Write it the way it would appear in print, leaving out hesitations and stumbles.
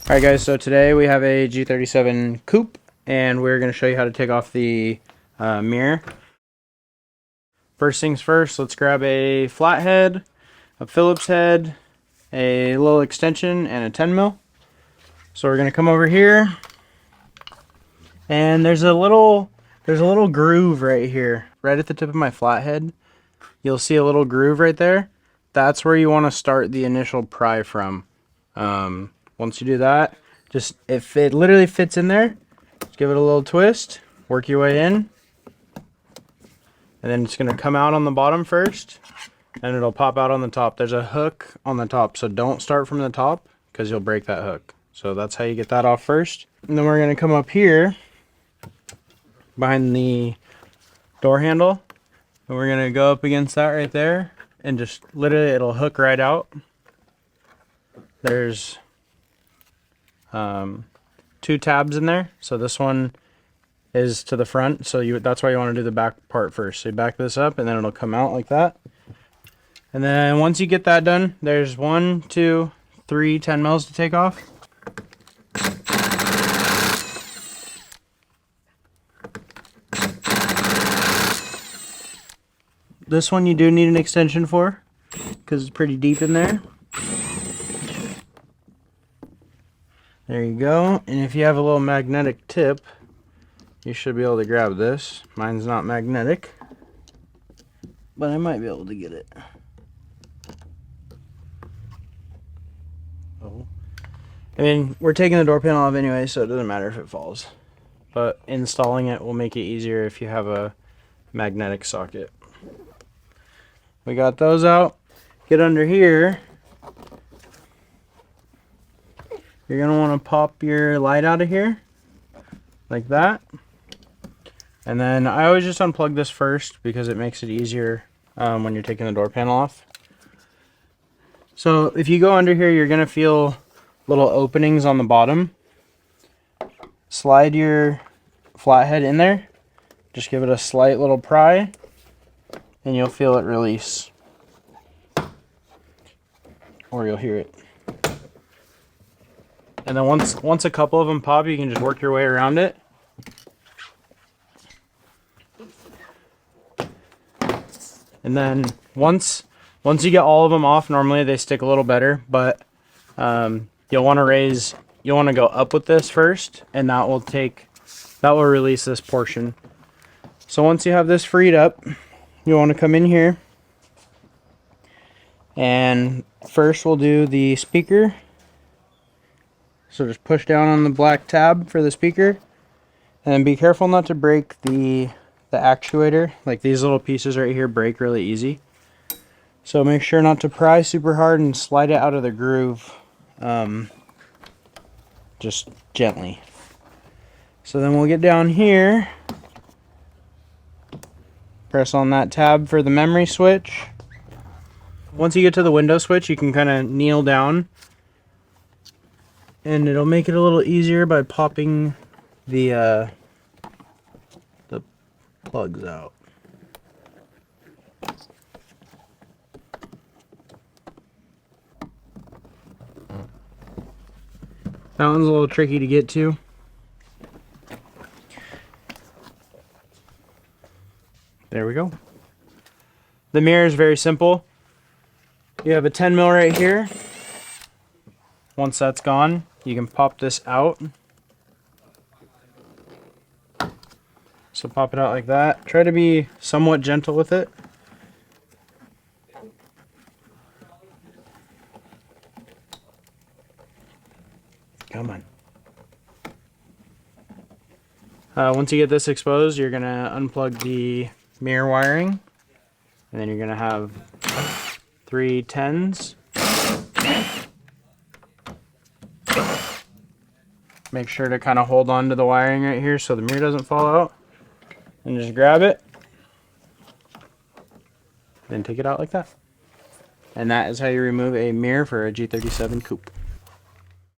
Alright guys, so today we have a G37 Coupe and we're going to show you how to take off the mirror. First things first, let's grab a flathead, a Phillips head, a little extension, and a 10 mil. So we're going to come over here and there's a little groove right here, right at the tip of my flathead. You'll see a little groove right there. That's where you want to start the initial pry from. Once you do that, just if it literally fits in there, just give it a little twist, work your way in, and then it's going to come out on the bottom first, and it'll pop out on the top. There's a hook on the top, so don't start from the top because you'll break that hook. So that's how you get that off first. And then we're going to come up here behind the door handle, and we're going to go up against that right there, and just literally it'll hook right out. There's two tabs in there, so this one is to the front, so that's why you want to do the back part first. So you back this up and then it'll come out like that. And then once you get that done, there's 1, 2, 3 10 mils to take off. This one you do need an extension for because it's pretty deep in there. There you go. And if you have a little magnetic tip, you should be able to grab this. Mine's not magnetic, but I might be able to get it. Oh. I mean, we're taking the door panel off anyway, so it doesn't matter if it falls. But installing it will make it easier if you have a magnetic socket. We got those out. Get under here. You're going to want to pop your light out of here, like that. And then I always just unplug this first because it makes it easier when you're taking the door panel off. So if you go under here, you're going to feel little openings on the bottom. Slide your flathead in there. Just give it a slight little pry, and you'll feel it release. Or you'll hear it. And then once a couple of them pop, you can just work your way around it. And then once you get all of them off, normally they stick a little better, but you'll want to go up with this first, and that will release this portion. So once you have this freed up, you want to come in here, and first we'll do the speaker. So just push down on the black tab for the speaker, and be careful not to break the actuator. Like these little pieces right here break really easy. So make sure not to pry super hard and slide it out of the groove just gently. So then we'll get down here, press on that tab for the memory switch. Once you get to the window switch, you can kind of kneel down, and it'll make it a little easier by popping the plugs out. That one's a little tricky to get to. There we go. The mirror is very simple. You have a 10 mil right here. Once that's gone, you can pop this out. So pop it out like that. Try to be somewhat gentle with it. Come on. Once you get this exposed, you're going to unplug the mirror wiring. And then you're going to have 3 10s. Make sure to kind of hold on to the wiring right here so the mirror doesn't fall out. And just grab it. Then take it out like that. And that is how you remove a mirror for a G37 Coupe.